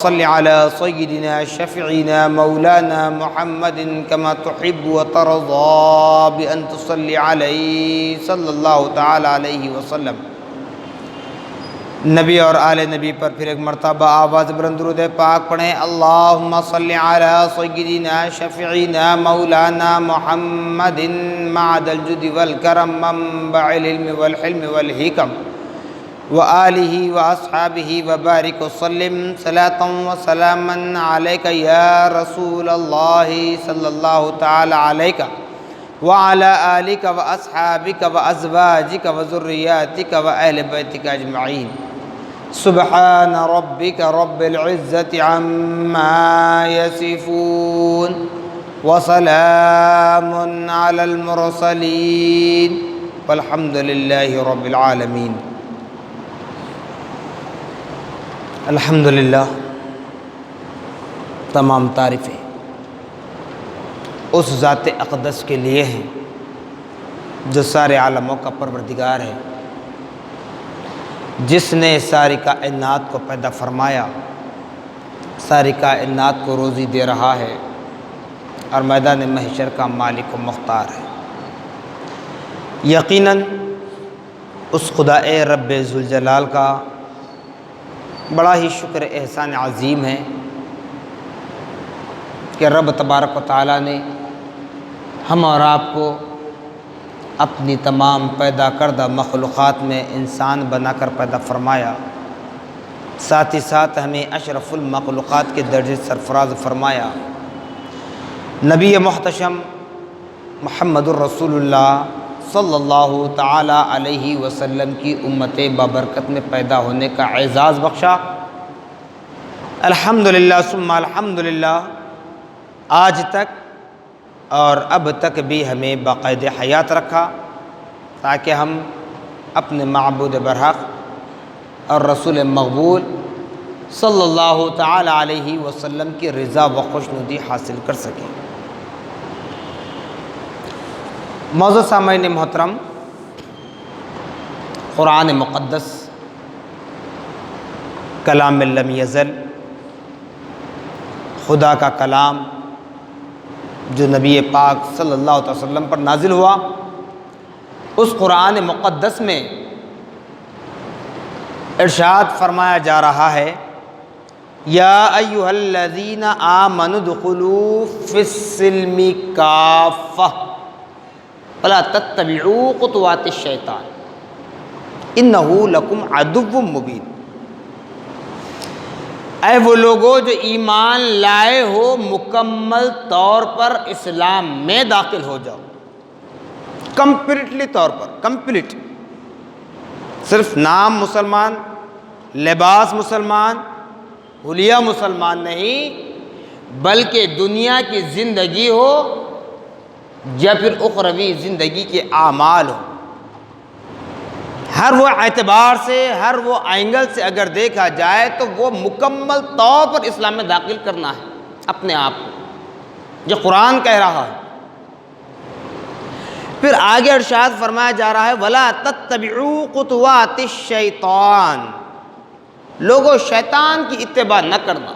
صل على سيدنا شفيعنا مولانا محمد كما تحب وترضى بأن تصلي عليه صلی اللہ تعالی علیہ وسلم۔ نبی اور آل نبی پر پھر ایک مرتبہ آواز بلند درود پاک پڑھیں۔ اللہم صل علی سیدنا شفیعنا مولانا محمد معد الجود والکرم منبع العلم والحلم والحکم وآلہ واصحابہ وبارک وسلم صلاۃ وسلاما علیک یا رسول اللہ صلی اللہ تعالی علیک وعلی آلک واصحابک وازواجک وذریاتک واہل بیتک اجمعین۔ سبحان ربک رب العزۃ عما یصفون وسلام علی المرسلین والحمد للہ رب العالمین۔ الحمدللہ، تمام تعریفیں اس ذات اقدس کے لیے ہیں جو سارے عالموں کا پروردگار ہے، جس نے ساری کائنات کو پیدا فرمایا، ساری کائنات کو روزی دے رہا ہے اور میدان محشر کا مالک و مختار ہے۔ یقیناً اس خدا رب ذوالجلال کا بڑا ہی شکر احسان عظیم ہے کہ رب تبارک و تعالیٰ نے ہم اور آپ کو اپنی تمام پیدا کردہ مخلوقات میں انسان بنا کر پیدا فرمایا، ساتھ ہی ساتھ ہمیں اشرف المخلوقات کے درجے سرفراز فرمایا۔ نبی محتشم محمد الرسول اللہ صلی اللہ تعالی علیہ وسلم کی امت بابرکت میں پیدا ہونے کا اعزاز بخشا۔ الحمدللہ ثم الحمدللہ، آج تک اور اب تک بھی ہمیں باقاعد حیات رکھا تاکہ ہم اپنے معبود برحق اور رسول مقبول صلی اللہ تعالی علیہ وسلم کی رضا و خوشنودی حاصل کر سکیں۔ موضوع سامعین محترم، قرآن مقدس کلام لم یزل، خدا کا کلام جو نبی پاک صلی اللہ علیہ وسلم پر نازل ہوا، اس قرآن مقدس میں ارشاد فرمایا جا رہا ہے، یا ایھا الذین آمنوا ادخلوا فی السلم کافہ ولا تتبعوا خطوات الشیطان انہ لکم عدو مبین۔ اے وہ لوگوں جو ایمان لائے ہو، مکمل طور پر اسلام میں داخل ہو جاؤ، کمپلیٹلی طور پر، کمپلیٹ، صرف نام مسلمان، لباس مسلمان، حلیہ مسلمان نہیں، بلکہ دنیا کی زندگی ہو یا پھر اخروی زندگی کے اعمال ہو، ہر وہ اعتبار سے، ہر وہ اینگل سے اگر دیکھا جائے تو وہ مکمل طور پر اسلام میں داخل کرنا ہے اپنے آپ کو، یہ قرآن کہہ رہا ہے۔ پھر آگے ارشاد فرمایا جا رہا ہے، وَلَا تَتَّبِعُوا خُطُوَاتِ الشَّيْطَانِ، لوگوں شیطان کی اتباع نہ کرنا،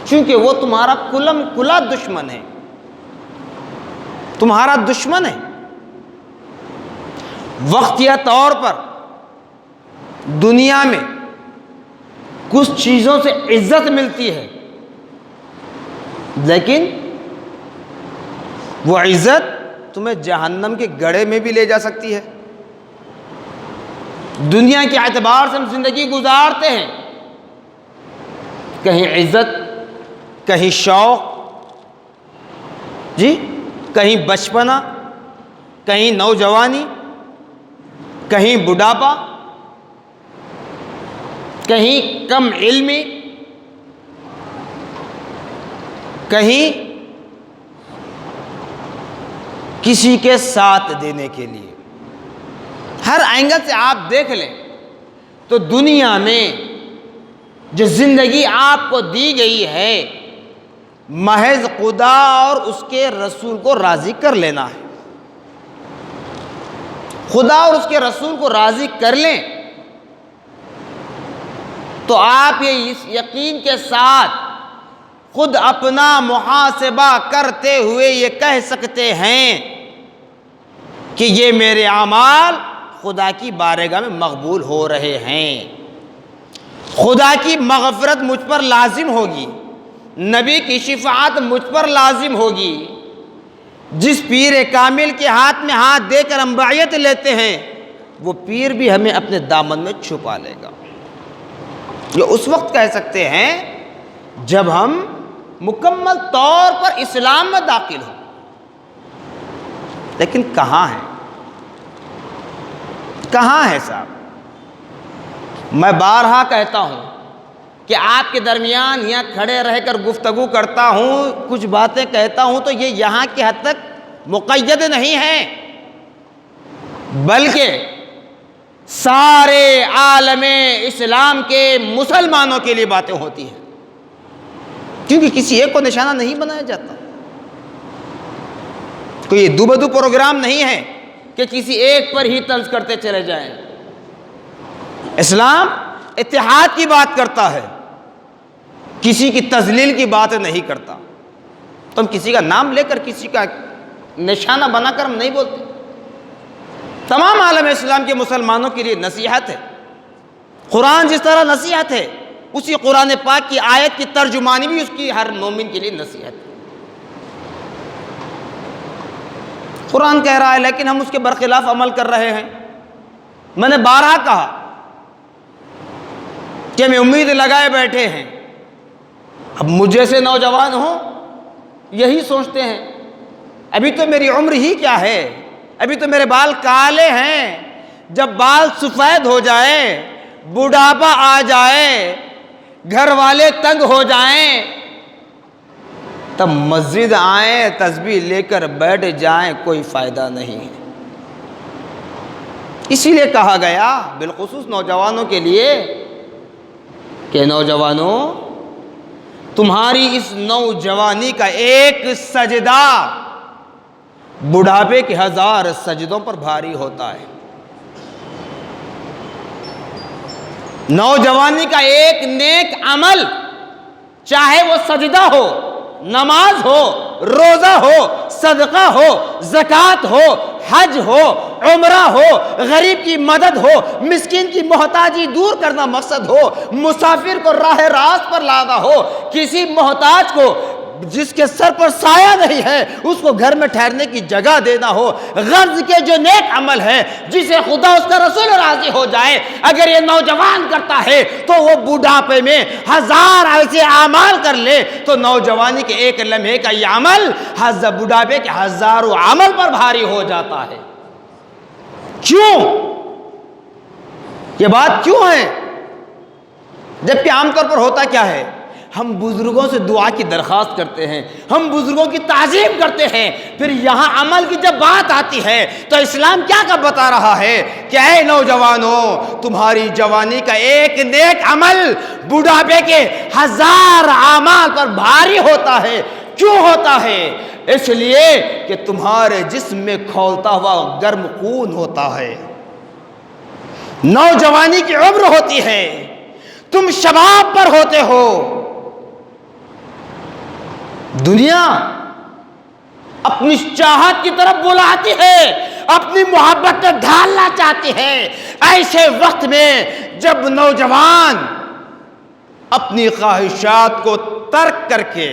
چونکہ وہ تمہارا کلم کلا دشمن ہے، تمہارا دشمن ہے۔ وقتیہ طور پر دنیا میں کچھ چیزوں سے عزت ملتی ہے، لیکن وہ عزت تمہیں جہنم کے گڑھے میں بھی لے جا سکتی ہے۔ دنیا کے اعتبار سے ہم زندگی گزارتے ہیں، کہیں عزت، کہیں شوق، جی، کہیں بچپنا، کہیں نوجوانی، کہیں بڑھاپا، کہیں کم علمی، کہیں کسی کے ساتھ دینے کے لیے، ہر اینگل سے آپ دیکھ لیں تو دنیا میں جو زندگی آپ کو دی گئی ہے، محض خدا اور اس کے رسول کو راضی کر لینا ہے۔ خدا اور اس کے رسول کو راضی کر لیں تو آپ یہ اس یقین کے ساتھ خود اپنا محاسبہ کرتے ہوئے یہ کہہ سکتے ہیں کہ یہ میرے اعمال خدا کی بارگاہ میں مقبول ہو رہے ہیں، خدا کی مغفرت مجھ پر لازم ہوگی، نبی کی شفاعت مجھ پر لازم ہوگی۔ جس پیر کامل کے ہاتھ میں ہاتھ دے کر ہم بیعت لیتے ہیں وہ پیر بھی ہمیں اپنے دامن میں چھپا لے گا۔ یہ اس وقت کہہ سکتے ہیں جب ہم مکمل طور پر اسلام میں داخل ہوں، لیکن کہاں ہے؟ کہاں ہے صاحب؟ میں بارہا کہتا ہوں کہ آپ کے درمیان یہاں کھڑے رہ کر گفتگو کرتا ہوں، کچھ باتیں کہتا ہوں تو یہ یہاں کی حد تک مقید نہیں ہے، بلکہ سارے عالم اسلام کے مسلمانوں کے لیے باتیں ہوتی ہیں، کیونکہ کسی ایک کو نشانہ نہیں بنایا جاتا۔ کوئی دو بدو پروگرام نہیں ہے کہ کسی ایک پر ہی طنز کرتے چلے جائیں۔ اسلام اتحاد کی بات کرتا ہے، کسی کی تذلیل کی بات نہیں کرتا۔ تو ہم کسی کا نام لے کر کسی کا نشانہ بنا کر ہم نہیں بولتے۔ تمام عالم اسلام کے مسلمانوں کے لیے نصیحت ہے۔ قرآن جس طرح نصیحت ہے، اسی قرآن پاک کی آیت کی ترجمانی بھی اس کی ہر مومن کے لیے نصیحت ہے۔ قرآن کہہ رہا ہے لیکن ہم اس کے برخلاف عمل کر رہے ہیں۔ میں نے بارہا کہا کہ ہمیں امید لگائے بیٹھے ہیں۔ اب مجھ سے نوجوان ہوں یہی سوچتے ہیں ابھی تو میری عمر ہی کیا ہے، ابھی تو میرے بال کالے ہیں، جب بال سفید ہو جائے، بڑھاپا آ جائے، گھر والے تنگ ہو جائیں، تب مسجد آئیں، تسبیح لے کر بیٹھ جائیں، کوئی فائدہ نہیں ہے۔ اسی لیے کہا گیا بالخصوص نوجوانوں کے لیے کہ نوجوانوں، تمہاری اس نوجوانی کا ایک سجدہ بڑھاپے کے 1000 سجدوں پر بھاری ہوتا ہے۔ نوجوانی کا ایک نیک عمل، چاہے وہ سجدہ ہو، نماز ہو، روزہ ہو، صدقہ ہو، زکوٰۃ ہو، حج ہو، عمرہ ہو، غریب کی مدد ہو، مسکین کی محتاجی دور کرنا مقصد ہو، مسافر کو راہ راست پر لانا ہو، کسی محتاج کو جس کے سر پر سایہ نہیں ہے اس کو گھر میں ٹھہرنے کی جگہ دینا ہو، غرض کے جو نیک عمل ہے جسے خدا اس کا رسول راضی ہو جائے، اگر یہ نوجوان کرتا ہے تو وہ بڑھاپے میں 1000 ایسے اعمال کر لے تو نوجوانی کے ایک لمحے کا یہ عمل بڑھاپے کے 1000 عمل پر بھاری ہو جاتا ہے۔ کیوں؟ یہ بات کیوں ہے؟ جبکہ عام طور پر ہوتا کیا ہے، ہم بزرگوں سے دعا کی درخواست کرتے ہیں، ہم بزرگوں کی تعظیم کرتے ہیں، پھر یہاں عمل کی جب بات آتی ہے تو اسلام کیا بتا رہا ہے کہ اے نوجوانوں، تمہاری جوانی کا ایک نیک عمل بڑھاپے کے 1000 اعمال پر بھاری ہوتا ہے۔ کیوں ہوتا ہے؟ اس لیے کہ تمہارے جسم میں کھولتا ہوا گرم خون ہوتا ہے، نوجوانی کی عمر ہوتی ہے، تم شباب پر ہوتے ہو۔ دنیا اپنی چاہت کی طرف بلاتی ہے، اپنی محبت میں ڈھالنا چاہتی ہے۔ ایسے وقت میں جب نوجوان اپنی خواہشات کو ترک کر کے،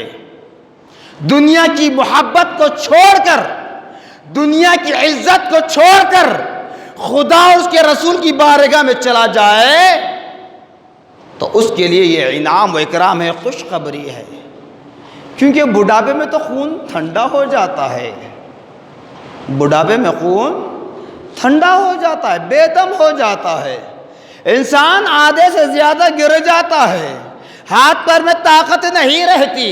دنیا کی محبت کو چھوڑ کر، دنیا کی عزت کو چھوڑ کر خدا اس کے رسول کی بارگاہ میں چلا جائے تو اس کے لیے یہ انعام و اکرام ہے، خوشخبری ہے، کیونکہ بڑھاپے میں تو خون ٹھنڈا ہو جاتا ہے، بڑھاپے میں خون ٹھنڈا ہو جاتا ہے، بے دم ہو جاتا ہے، انسان آدھے سے زیادہ گر جاتا ہے، ہاتھ پیر میں طاقت نہیں رہتی،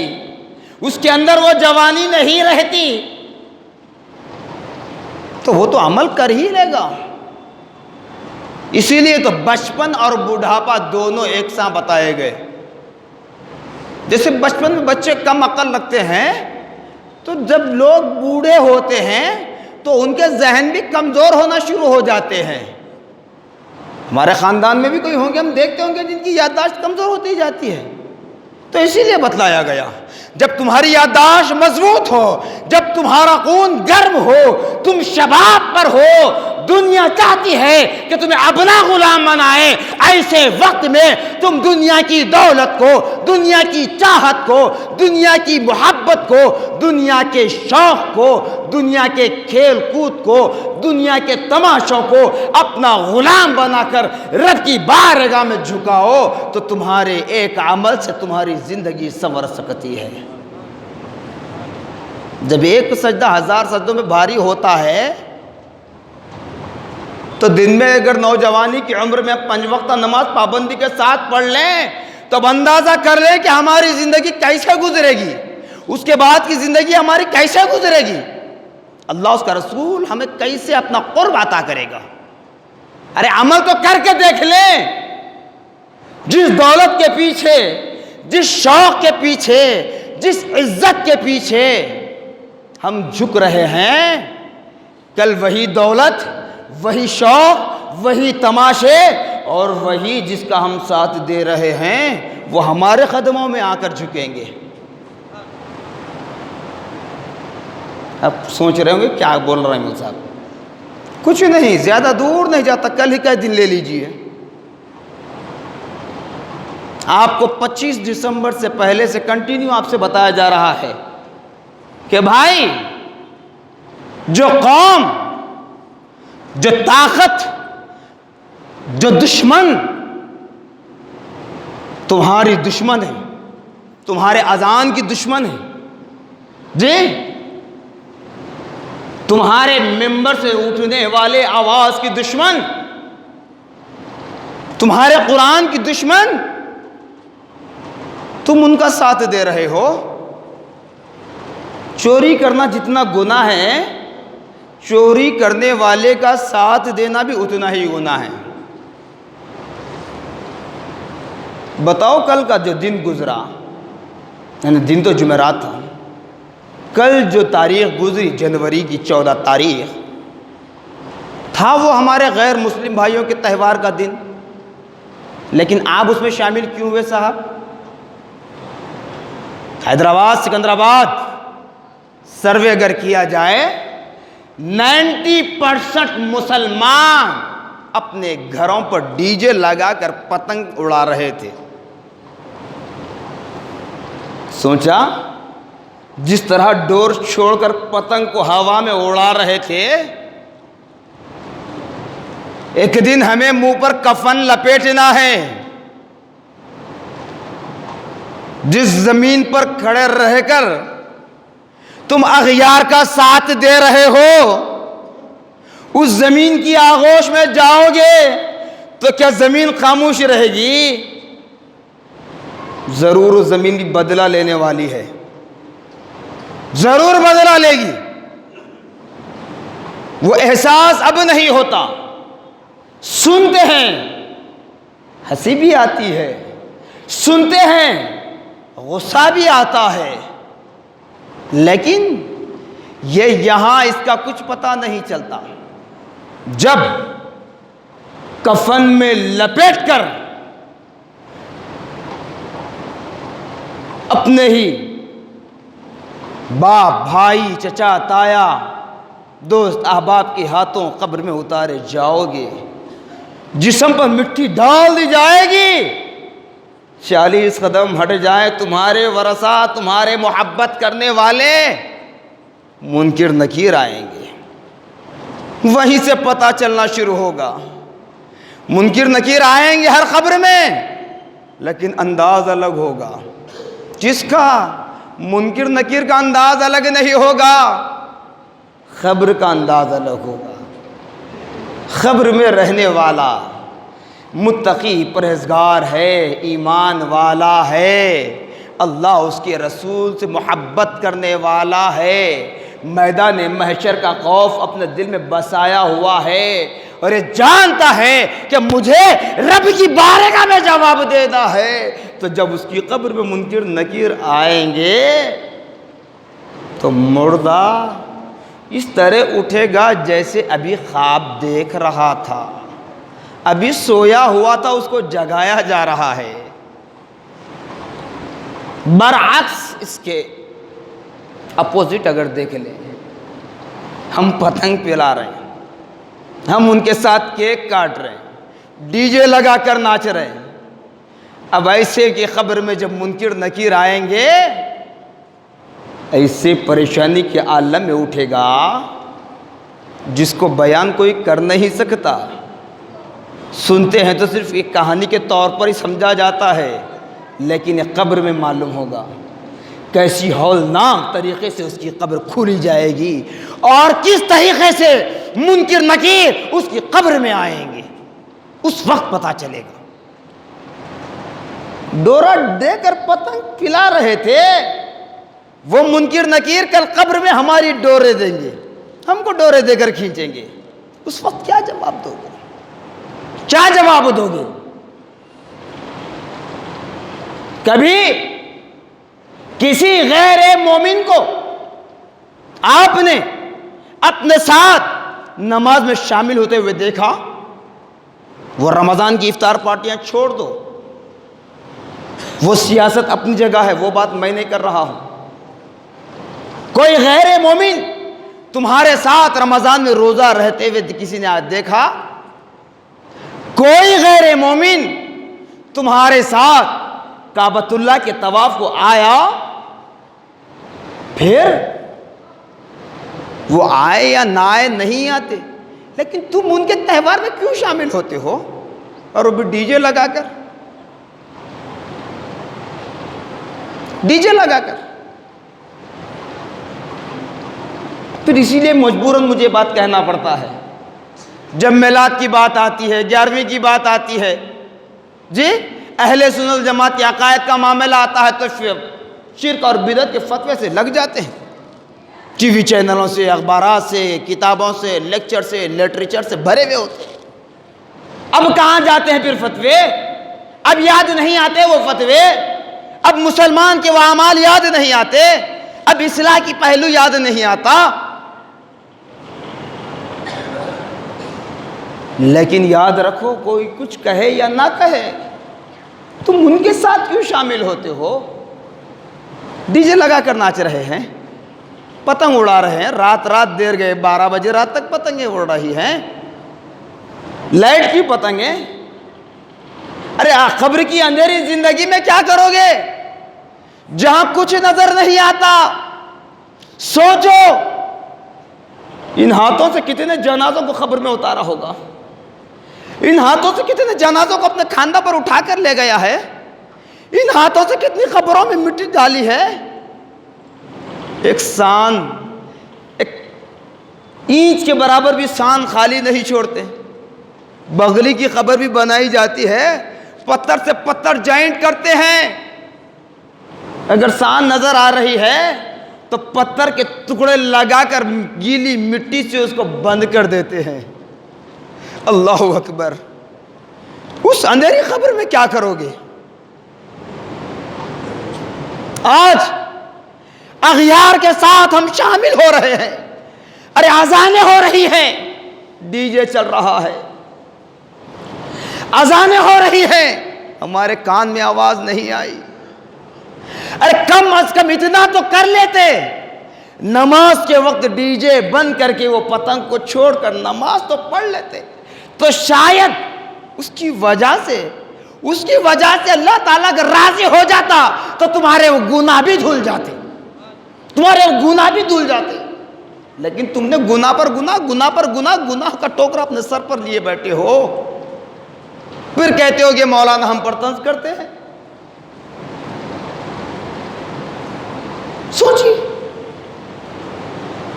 اس کے اندر وہ جوانی نہیں رہتی، تو وہ تو عمل کر ہی لے گا۔ اسی لیے تو بچپن اور بڑھاپا دونوں ایک ساتھ بتائے گئے۔ جیسے بچپن میں بچے کم عقل رکھتے ہیں تو جب لوگ بوڑھے ہوتے ہیں تو ان کے ذہن بھی کمزور ہونا شروع ہو جاتے ہیں۔ ہمارے خاندان میں بھی کوئی ہوں گے، ہم دیکھتے ہوں گے جن کی یادداشت کمزور ہوتی جاتی ہے، تو اسی لیے بتلایا گیا جب تمہاری یادداشت مضبوط ہو، جب تمہارا خون گرم ہو، تم شباب پر ہو، دنیا چاہتی ہے کہ تمہیں اپنا غلام بنائے، ایسے وقت میں تم دنیا کی دولت کو، دنیا کی چاہت کو، دنیا کی محبت کو، دنیا کے شوق کو، دنیا کے کھیل کود کو، دنیا کے تماشوں کو اپنا غلام بنا کر رب کی بارگاہ میں جھکاؤ تو تمہارے ایک عمل سے تمہاری زندگی سنور سکتی ہے۔ جب ایک سجدہ 1000 سجدوں میں بھاری ہوتا ہے تو دن میں اگر نوجوانی کی عمر میں 5 وقتہ نماز پابندی کے ساتھ پڑھ لیں تو اب اندازہ کر لیں کہ ہماری زندگی کیسے گزرے گی، اس کے بعد کی زندگی ہماری کیسے گزرے گی، اللہ اس کا رسول ہمیں کیسے اپنا قرب عطا کرے گا۔ ارے عمل تو کر کے دیکھ لیں، جس دولت کے پیچھے، جس شوق کے پیچھے، جس عزت کے پیچھے ہم جھک رہے ہیں، کل وہی دولت، وہی شوق، وہی تماشے اور وہی جس کا ہم ساتھ دے رہے ہیں وہ ہمارے قدموں میں آ کر جھکیں گے۔ اب سوچ رہے ہوں گے کیا بول رہے ہیں مول صاحب؟ کچھ نہیں، زیادہ دور نہیں جاتا، کل ہی کا دن لے لیجئے۔ آپ کو 25 دسمبر سے پہلے سے کنٹینیو آپ سے بتایا جا رہا ہے کہ بھائی جو قوم، جو طاقت، جو دشمن تمہاری دشمن ہے، تمہارے اذان کی دشمن ہے، جی تمہارے ممبر سے اٹھنے والے آواز کی دشمن، تمہارے قرآن کی دشمن، تم ان کا ساتھ دے رہے ہو۔ چوری کرنا جتنا گناہ ہے، چوری کرنے والے کا ساتھ دینا بھی اتنا ہی گناہ ہے۔ بتاؤ کل کا جو دن گزرا، یعنی دن تو جمعرات تھا، کل جو تاریخ گزری جنوری کی 14 تاریخ تھا، وہ ہمارے غیر مسلم بھائیوں کے تہوار کا دن، لیکن آپ اس میں شامل کیوں ہوئے صاحب؟ حیدرآباد، سکندرآباد سروے اگر کیا جائے 90% مسلمان اپنے گھروں پر ڈی جے لگا کر پتنگ اڑا رہے تھے۔ سوچا جس طرح ڈور چھوڑ کر پتنگ کو ہوا میں اڑا رہے تھے، ایک دن ہمیں منہ پر کفن لپیٹنا ہے۔ جس زمین پر کھڑے رہ کر تم اغیار کا ساتھ دے رہے ہو، اس زمین کی آغوش میں جاؤ گے تو کیا زمین خاموش رہے گی؟ ضرور اس زمین بھی بدلہ لینے والی ہے، ضرور بدلہ لے گی۔ وہ احساس اب نہیں ہوتا، سنتے ہیں ہنسی بھی آتی ہے، سنتے ہیں غصہ بھی آتا ہے، لیکن یہ یہاں اس کا کچھ پتہ نہیں چلتا۔ جب کفن میں لپیٹ کر اپنے ہی باپ، بھائی، چچا، تایا، دوست، احباب کے ہاتھوں قبر میں اتارے جاؤ گے، جسم پر مٹی ڈال دی جائے گی، 40 قدم ہٹ جائے تمہارے ورثہ، تمہارے محبت کرنے والے منکر نکیر آئیں گے، وہیں سے پتہ چلنا شروع ہوگا۔ منکر نکیر آئیں گے ہر قبر میں، لیکن انداز الگ ہوگا۔ جس کا منکر نکیر کا انداز الگ نہیں ہوگا، قبر کا انداز الگ ہوگا۔ قبر میں رہنے والا متقی پرہیزگار ہے، ایمان والا ہے، اللہ اس کے رسول سے محبت کرنے والا ہے، میدان محشر کا خوف اپنے دل میں بسایا ہوا ہے، اور یہ جانتا ہے کہ مجھے رب کی بارگاہ میں جواب دینا ہے۔ تو جب اس کی قبر میں منکر نکیر آئیں گے تو مردہ اس طرح اٹھے گا جیسے ابھی خواب دیکھ رہا تھا۔ ابھی سویا ہوا تھا اس کو جگایا جا رہا ہے۔ برعکس اس کے اپوزٹ اگر دیکھ لیں، ہم پتنگ پلا رہے ہیں، ہم ان کے ساتھ کیک کاٹ رہے ہیں، ڈی جے لگا کر ناچ رہے ہیں۔ اب ایسے کی قبر میں جب منکر نکیر آئیں گے، ایسے پریشانی کے عالم میں اٹھے گا جس کو بیان کوئی کر نہیں سکتا۔ سنتے ہیں تو صرف ایک کہانی کے طور پر ہی سمجھا جاتا ہے، لیکن یہ قبر میں معلوم ہوگا کیسی ہولناک طریقے سے اس کی قبر کھولی جائے گی اور کس طریقے سے منکر نکیر اس کی قبر میں آئیں گے، اس وقت پتہ چلے گا۔ ڈورا دے کر پتنگ پلا رہے تھے، وہ منکر نکیر کل قبر میں ہماری ڈورے دیں گے، ہم کو ڈورے دے کر کھینچیں گے۔ اس وقت کیا جواب دو گے؟ کیا جواب دو گے؟ کبھی کسی غیر مومن کو آپ نے اپنے ساتھ نماز میں شامل ہوتے ہوئے دیکھا؟ وہ رمضان کی افطار پارٹیاں چھوڑ دو، وہ سیاست اپنی جگہ ہے، وہ بات میں نہیں کر رہا ہوں۔ کوئی غیر مومن تمہارے ساتھ رمضان میں روزہ رہتے ہوئے کسی نے آج دیکھا؟ کوئی غیر مومن تمہارے ساتھ کعبۃ اللہ کے طواف کو آیا؟ پھر وہ آئے یا نہ آئے نہیں آتے، لیکن تم ان کے تہوار میں کیوں شامل ہوتے ہو؟ اور وہ بھی ڈی جے لگا کر، ڈی جے لگا کر۔ پھر اسی لیے مجبوراً مجھے بات کہنا پڑتا ہے، جب میلاد کی بات آتی ہے، 11ویں کی بات آتی ہے، جی اہل سنت جماعت کے عقائد کا معاملہ آتا ہے تو شرک اور بدعت کے فتوے سے لگ جاتے ہیں، ٹی وی چینلوں سے، اخبارات سے، کتابوں سے، لیکچر سے، لٹریچر سے بھرے ہوئے ہوتے ہیں۔ اب کہاں جاتے ہیں پھر فتوے؟ اب یاد نہیں آتے وہ فتوے، اب مسلمان کے وہ اعمال یاد نہیں آتے، اب اصلاح کی پہلو یاد نہیں آتا۔ لیکن یاد رکھو، کوئی کچھ کہے یا نہ کہے، تم ان کے ساتھ کیوں شامل ہوتے ہو؟ ڈی جے لگا کر ناچ رہے ہیں، پتنگ اڑا رہے ہیں، رات دیر گئے، 12 بجے رات تک پتنگیں اڑ رہی ہیں، لائٹ کی پتنگیں۔ ارے قبر کی اندھیری زندگی میں کیا کرو گے جہاں کچھ نظر نہیں آتا؟ سوچو، ان ہاتھوں سے کتنے جنازوں کو قبر میں اتارا ہوگا، ان ہاتھوں سے کتنے جنازوں کو اپنے کھاندہ پر اٹھا کر لے گیا ہے، ان ہاتھوں سے کتنی قبروں میں مٹی ڈالی ہے۔ ایک سان، ایک اینچ کے برابر بھی سان خالی نہیں چھوڑتے۔ بغلی کی قبر بھی بنائی جاتی ہے، پتھر سے پتھر جوائنٹ کرتے ہیں، اگر سان نظر آ رہی ہے تو پتھر کے ٹکڑے لگا کر گیلی مٹی سے اس کو بند کر دیتے ہیں۔ اللہ اکبر! اس اندھیری قبر میں کیا کرو گے؟ آج اغیار کے ساتھ ہم شامل ہو رہے ہیں، ارے اذانیں ہو رہی ہیں، ڈی جے چل رہا ہے، اذانیں ہو رہی ہیں، ہمارے کان میں آواز نہیں آئی۔ ارے کم از کم اتنا تو کر لیتے، نماز کے وقت ڈی جے بند کر کے وہ پتنگ کو چھوڑ کر نماز تو پڑھ لیتے، تو شاید اس کی وجہ سے اللہ تعالیٰ اگر راضی ہو جاتا تو تمہارے وہ گناہ بھی دھل جاتے، لیکن تم نے گناہ پر گناہ کا ٹوکرا اپنے سر پر لیے بیٹھے ہو، پھر کہتے ہو کہ مولانا ہم پر طنز کرتے ہیں۔ سوچیے،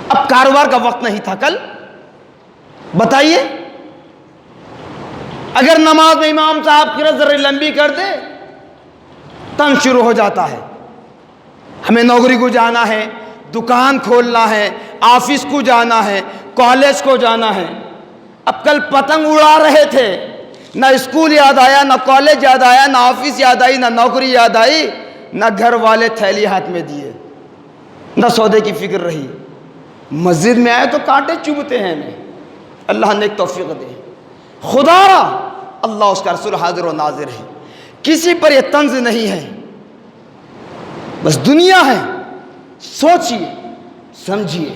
اب کاروبار کا وقت نہیں تھا کل، بتائیے اگر نماز میں امام صاحب کی ذرا لمبی کر دے طنز شروع ہو جاتا ہے۔ ہمیں نوکری کو جانا ہے، دکان کھولنا ہے، آفس کو جانا ہے، کالج کو جانا ہے۔ اب کل پتنگ اڑا رہے تھے، نہ اسکول یاد آیا، نہ کالج یاد آیا، نہ آفس یاد آئی، نہ نوکری یاد آئی، نہ گھر والے تھیلی ہاتھ میں دیے، نہ سودے کی فکر رہی۔ مسجد میں آئے تو کانٹے چبھتے ہیں ہمیں، اللہ نے ایک توفیق دے۔ خدا اللہ اس کا رسول حاضر و ناظر ہے، کسی پر یہ طنز نہیں ہے، بس دنیا ہے. سوچئے سمجھیے.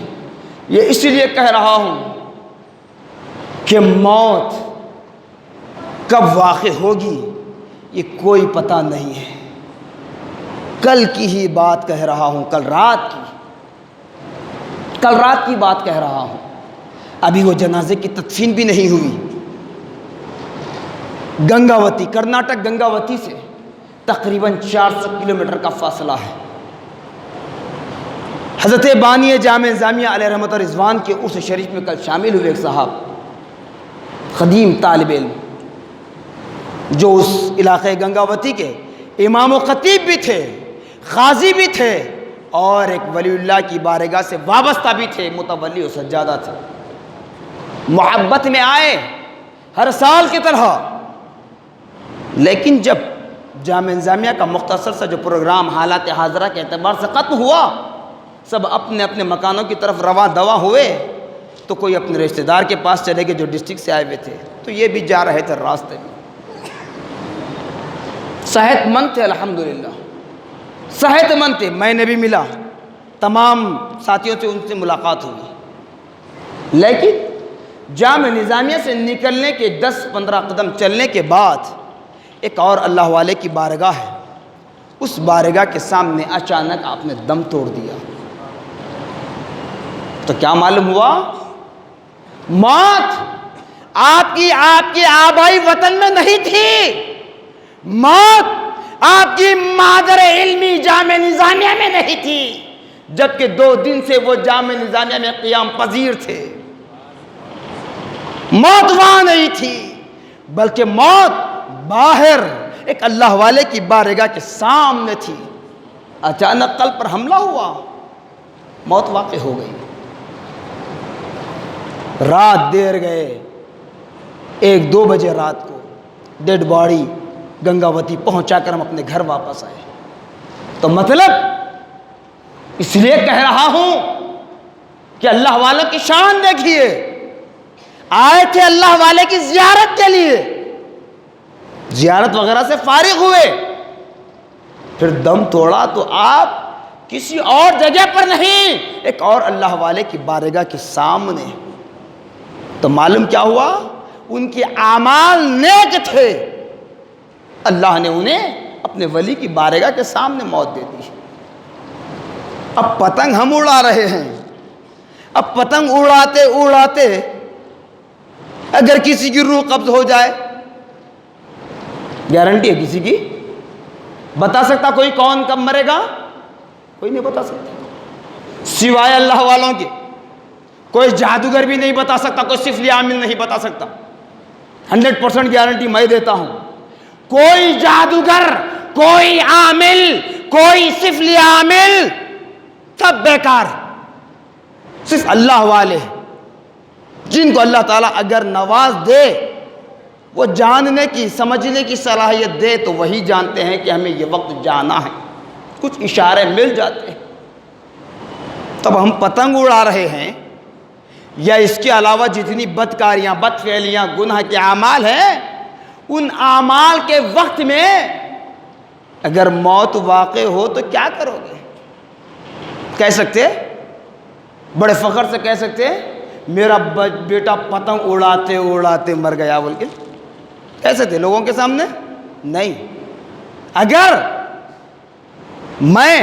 یہ اس لیے کہہ رہا ہوں کہ موت کب واقع ہوگی یہ کوئی پتہ نہیں ہے. کل کی ہی بات کہہ رہا ہوں، کل رات کی بات کہہ رہا ہوں. ابھی وہ جنازے کی تدفین بھی نہیں ہوئی. گنگاوتی، کرناٹک گنگاوتی سے تقریباً 400 کلومیٹر کا فاصلہ ہے. حضرت بانی جامع نظامیہ علیہ رحمت و رضوان کے عرس شریف میں کل شامل ہوئے ایک صاحب، قدیم طالب علم، جو اس علاقے گنگاوتی کے امام و خطیب بھی تھے، قاضی بھی تھے، اور ایک ولی اللہ کی بارگاہ سے وابستہ بھی تھے، متولی و سجادہ تھے. محبت میں آئے ہر سال کی طرح، لیکن جب جامع نظامیہ کا مختصر سا جو پروگرام حالات حاضرہ کے اعتبار سے ختم ہوا، سب اپنے اپنے مکانوں کی طرف رواں دواں ہوئے، تو کوئی اپنے رشتہ دار کے پاس چلے گئے جو ڈسٹرکٹ سے آئے ہوئے تھے، تو یہ بھی جا رہے تھے راستے میں. صحت مند تھے، الحمدللہ صحت مند تھے. میں نے بھی ملا، تمام ساتھیوں سے ان سے ملاقات ہوئی. لیکن جامع نظامیہ سے نکلنے کے 10-15 قدم چلنے کے بعد ایک اور اللہ والے کی بارگاہ ہے. اس بارگاہ کے سامنے اچانک آپ نے دم توڑ دیا. تو کیا معلوم ہوا؟ موت آپ کی آبائی وطن میں نہیں تھی. موت آپ کی مادر علمی جامع نظامیہ میں نہیں تھی، جبکہ 2 دن سے وہ جامع نظامیہ میں قیام پذیر تھے. موت وہاں نہیں تھی، بلکہ موت باہر ایک اللہ والے کی بارگاہ کے سامنے تھی. اچانک قلب پر حملہ ہوا، موت واقع ہو گئی. رات دیر گئے، 1-2 بجے رات کو ڈیڈ باڈی گنگاوتی پہنچا کر ہم اپنے گھر واپس آئے. تو مطلب اس لیے کہہ رہا ہوں کہ اللہ والوں کی شان دیکھیے. آئے تھے اللہ والے کی زیارت کے لیے، زیارت وغیرہ سے فارغ ہوئے، پھر دم توڑا تو آپ کسی اور جگہ پر نہیں، ایک اور اللہ والے کی بارگاہ کے سامنے. تو معلوم کیا ہوا؟ ان کے اعمال نیک تھے، اللہ نے انہیں اپنے ولی کی بارگاہ کے سامنے موت دے دی. اب پتنگ ہم اڑا رہے ہیں. اب پتنگ اڑاتے اڑاتے اگر کسی کی روح قبض ہو جائے، گارنٹی ہے کسی کی؟ بتا سکتا کوئی کون کب مرے گا؟ کوئی نہیں بتا سکتا سوائے اللہ والوں کے. کوئی جادوگر بھی نہیں بتا سکتا، کوئی سفلی عامل نہیں بتا سکتا. 100% گارنٹی میں دیتا ہوں. کوئی جادوگر، کوئی عامل، کوئی سفلی عامل، سب بیکار. صرف اللہ والے جن کو اللہ تعالیٰ اگر نواز دے، وہ جاننے کی سمجھنے کی صلاحیت دے، تو وہی جانتے ہیں کہ ہمیں یہ وقت جانا ہے. کچھ اشارے مل جاتے ہیں. تب ہم پتنگ اڑا رہے ہیں، یا اس کے علاوہ جتنی بدکاریاں، بدفعلیاں، گناہ کے اعمال ہیں، ان اعمال کے وقت میں اگر موت واقع ہو تو کیا کرو گے؟ کہہ سکتے، بڑے فخر سے کہہ سکتے میرا بیٹا پتنگ اڑاتے اڑاتے مر گیا بول کے کہہ سکتے لوگوں کے سامنے؟ نہیں. اگر میں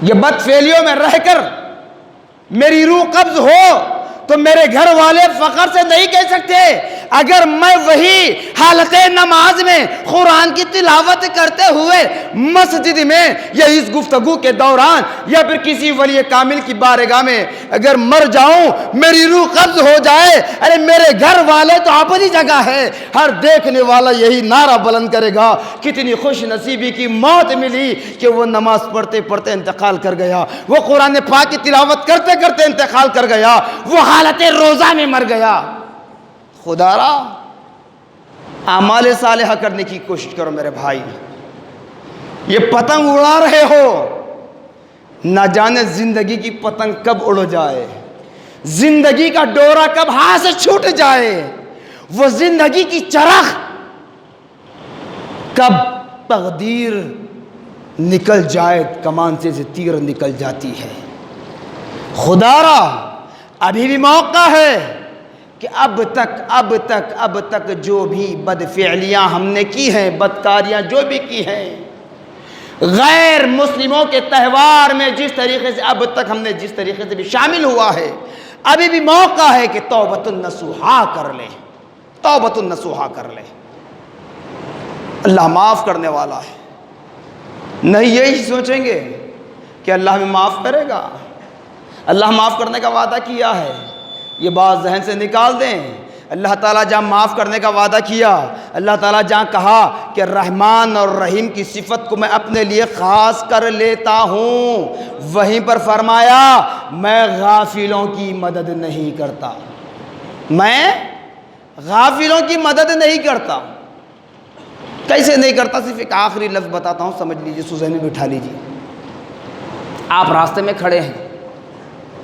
یہ بدفعلیوں میں رہ کر میری روح قبض ہو تو میرے گھر والے فخر سے نہیں کہہ سکتے. اگر میں وہی حالت نماز میں قرآن کی تلاوت کرتے ہوئے مسجد میں یا اس گفتگو کے دوران یا پھر کسی ولی کامل کی بارگاہ میں اگر مر جاؤں، میری روح قبض ہو جائے، ارے میرے گھر والے تو اپنی جگہ ہے، ہر دیکھنے والا یہی نعرہ بلند کرے گا کتنی خوش نصیبی کی موت ملی کہ وہ نماز پڑھتے پڑھتے انتقال کر گیا، وہ قرآن پاک کی تلاوت کرتے کرتے انتقال کر گیا، وہ حالت روزہ میں مر گیا. خدا را اعمال صالحہ کرنے کی کوشش کرو میرے بھائی. یہ پتنگ اڑا رہے ہو، نہ جانے زندگی کی پتنگ کب اڑ جائے، زندگی کا ڈورا کب ہاتھ سے چھوٹ جائے. وہ زندگی کی چرخ کب تقدیر نکل جائے کمان سے تیر نکل جاتی ہے۔ خدا را ابھی بھی موقع ہے کہ اب تک جو بھی بدفعلیاں ہم نے کی ہیں، بدکاریاں جو بھی کی ہیں، غیر مسلموں کے تہوار میں جس طریقے سے اب تک ہم نے جس طریقے سے بھی شامل ہوا ہے، ابھی بھی موقع ہے کہ توبۃ النصوحہ کر لیں، توبۃ النصوحہ کر لیں۔ اللہ معاف کرنے والا ہے۔ نہیں یہی سوچیں گے کہ اللہ ہمیں معاف کرے گا۔ اللہ معاف کرنے کا وعدہ کیا ہے، یہ بات ذہن سے نکال دیں۔ اللہ تعالیٰ جہاں معاف کرنے کا وعدہ کیا، اللہ تعالیٰ جہاں کہا کہ رحمان اور رحیم کی صفت کو میں اپنے لیے خاص کر لیتا ہوں، وہیں پر فرمایا میں غافلوں کی مدد نہیں کرتا، میں غافلوں کی مدد نہیں کرتا۔ کیسے نہیں کرتا؟ صرف ایک آخری لفظ بتاتا ہوں، سمجھ لیجیے، اس کو ذہن میں بٹھا لیجیے۔ آپ راستے میں کھڑے ہیں،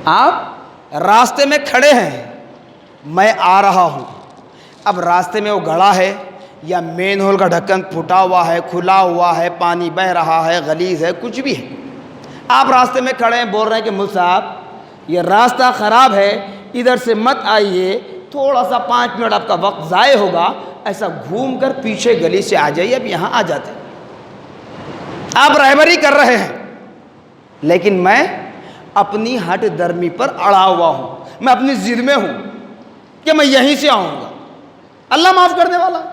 آپ راستے میں کھڑے ہیں، میں آ رہا ہوں۔ اب راستے میں وہ گڑھا ہے یا مین ہول کا ڈھکن پھٹا ہوا ہے، کھلا ہوا ہے، پانی بہہ رہا ہے، غلیظ ہے، کچھ بھی ہے، آپ راستے میں کھڑے ہیں، بول رہے ہیں کہ مل صاحب یہ راستہ خراب ہے، ادھر سے مت آئیے، تھوڑا سا 5 منٹ آپ کا وقت ضائع ہوگا، ایسا گھوم کر پیچھے گلی سے آ جائیے، اب یہاں آ جاتے ہیں۔ آپ رہبری کر رہے ہیں، لیکن میں اپنی ہٹ درمی پر اڑا ہوا ہوں، میں اپنی ضد میں ہوں کہ میں یہیں سے آؤں گا۔ اللہ معاف کرنے والا ہے،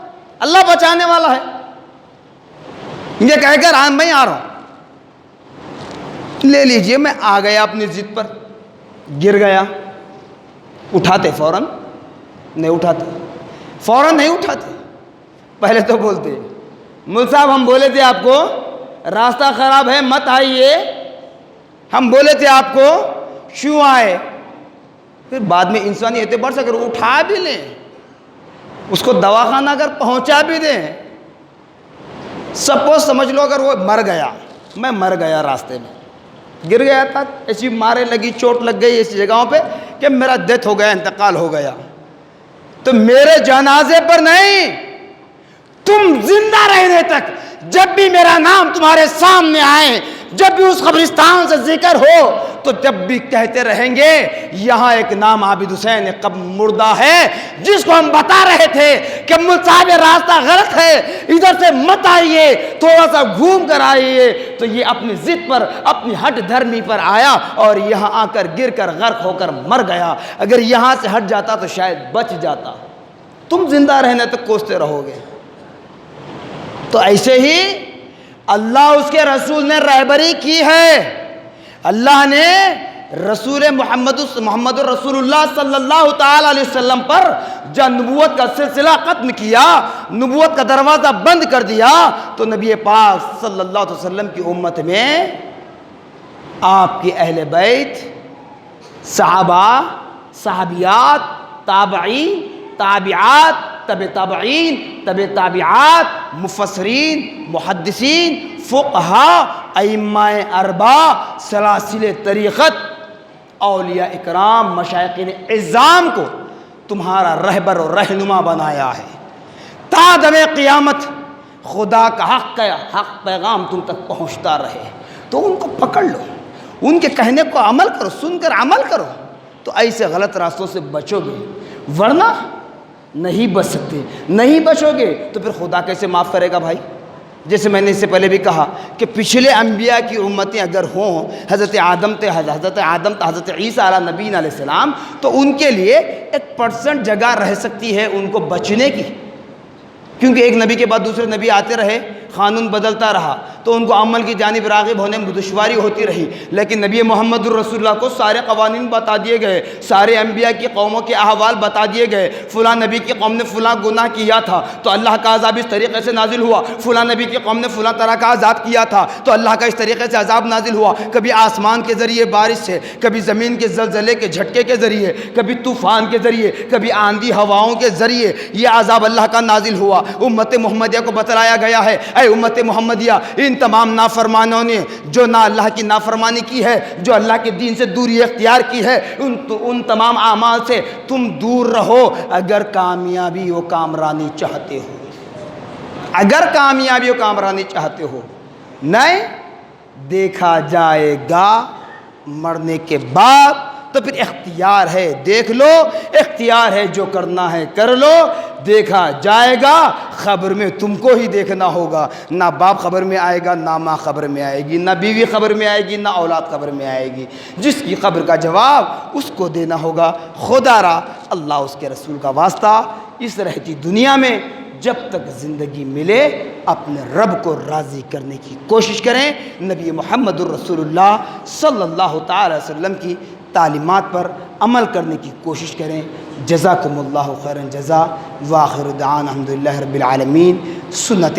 اللہ بچانے والا ہے، یہ کہہ کر میں آ رہا ہوں، لے لیجئے۔ میں آ گیا اپنی ضد پر، گر گیا، اٹھاتے فوراً نہیں اٹھاتے، فوراً نہیں اٹھاتے، پہلے تو بولتے مل صاحب ہم بولے تھے آپ کو راستہ خراب ہے مت آئیے، ہم بولے تھے آپ کو، کیوں آئے؟ پھر بعد میں انسانی اعتبار سے اگر اٹھا بھی لیں، اس کو دواخانہ اگر پہنچا بھی دیں، سپوز سمجھ لو اگر وہ مر گیا، میں مر گیا راستے میں، گر گیا تھا، ایسی مارے لگی، چوٹ لگ گئی ایسی جگہوں پہ کہ میرا ڈیتھ ہو گیا، انتقال ہو گیا، تو میرے جنازے پر نہیں، تم زندہ رہنے تک جب بھی میرا نام تمہارے سامنے آئے، جب بھی اس قبرستان سے ذکر ہو، تو جب بھی کہتے رہیں گے یہاں ایک نام عابد حسین قبر مردہ ہے، جس کو ہم بتا رہے تھے کہ مصعب راستہ غلط ہے، ادھر سے مت آئیے، تھوڑا سا گھوم کر آئیے، تو یہ اپنی ضد پر، اپنی ہٹ دھرمی پر آیا اور یہاں آ کر گر کر غرق ہو کر مر گیا۔ اگر یہاں سے ہٹ جاتا تو شاید بچ جاتا، تم زندہ رہنے تک کوستے رہو گے۔ تو ایسے ہی اللہ اس کے رسول نے رہبری کی ہے، اللہ نے رسول محمد رسول اللہ صلی اللہ تعالی علیہ وسلم پر جب نبوت کا سلسلہ ختم کیا، نبوت کا دروازہ بند کر دیا، تو نبی پاک صلی اللہ علیہ وسلم کی امت میں آپ کے اہل بیت، صحابہ، صحابیات، تابعین، تابعات، تبع تابعین، تبع تابعات، مفسرین، محدثین، فقہاء، ائمہ اربعہ، سلاسل طریقت، اولیاء اکرام، مشائخین اعظام کو تمہارا رہبر و رہنما بنایا ہے۔ تا دم قیامت خدا کا حق پیغام تم تک پہنچتا رہے، تو ان کو پکڑ لو، ان کے کہنے کو عمل کرو، سن کر عمل کرو، تو ایسے غلط راستوں سے بچو گے، ورنہ نہیں بچ سکتے۔ نہیں بچو گے تو پھر خدا کیسے معاف کرے گا بھائی؟ جیسے میں نے اس سے پہلے بھی کہا کہ پچھلے انبیاء کی امتیں اگر ہوں، حضرت آدم تا حضرت عیسیٰ علیہ نبینا علیہ السلام، تو ان کے لیے 1% جگہ رہ سکتی ہے ان کو بچنے کی، کیونکہ ایک نبی کے بعد دوسرے نبی آتے رہے، قانون بدلتا رہا، تو ان کو عمل کی جانب راغب ہونے میں دشواری ہوتی رہی، لیکن نبی محمد الرسول اللہ کو سارے قوانین بتا دیے گئے، سارے انبیاء کی قوموں کے احوال بتا دیے گئے، فلاں نبی کی قوم نے فلاں گناہ کیا تھا تو اللہ کا عذاب اس طریقے سے نازل ہوا، فلاں نبی کی قوم نے فلاں طرح کا عذاب کیا تھا تو اللہ کا اس طریقے سے عذاب نازل ہوا، کبھی آسمان کے ذریعے بارش سے، کبھی زمین کے زلزلے کے جھٹکے کے ذریعے، کبھی طوفان کے ذریعے، کبھی آندھی ہواؤں کے ذریعے یہ عذاب اللہ کا نازل ہوا۔ امت محمدیہ کو بتلایا گیا ہے، اے امت محمدیہ، ان تمام نافرمانوں نے جو نہ اللہ کی نافرمانی کی ہے، جو اللہ کے دین سے دوری اختیار کی ہے، ان تمام اعمال سے تم دور رہو اگر کامیابی و کامرانی چاہتے ہو، اگر کامیابی و کامرانی چاہتے ہو۔ نہیں دیکھا جائے گا مرنے کے بعد، تو پھر اختیار ہے، دیکھ لو، اختیار ہے، جو کرنا ہے کر لو۔ دیکھا جائے گا خبر میں تم کو ہی دیکھنا ہوگا، نہ باپ خبر میں آئے گا، نہ ماں خبر میں آئے گی، نہ بیوی خبر میں آئے گی، نہ اولاد خبر میں آئے گی۔ جس کی خبر کا جواب اس کو دینا ہوگا۔ خدا را اللہ اس کے رسول کا واسطہ اس رہتی دنیا میں جب تک زندگی ملے اپنے رب کو راضی کرنے کی کوشش کریں، نبی محمد الرسول اللہ صلی اللہ تعالی وسلم کی تعلیمات پر عمل کرنے کی کوشش کریں۔ جزاکم اللہ خیرا جزا، وآخر دعوانا الحمدللہ رب العالمین۔ سنت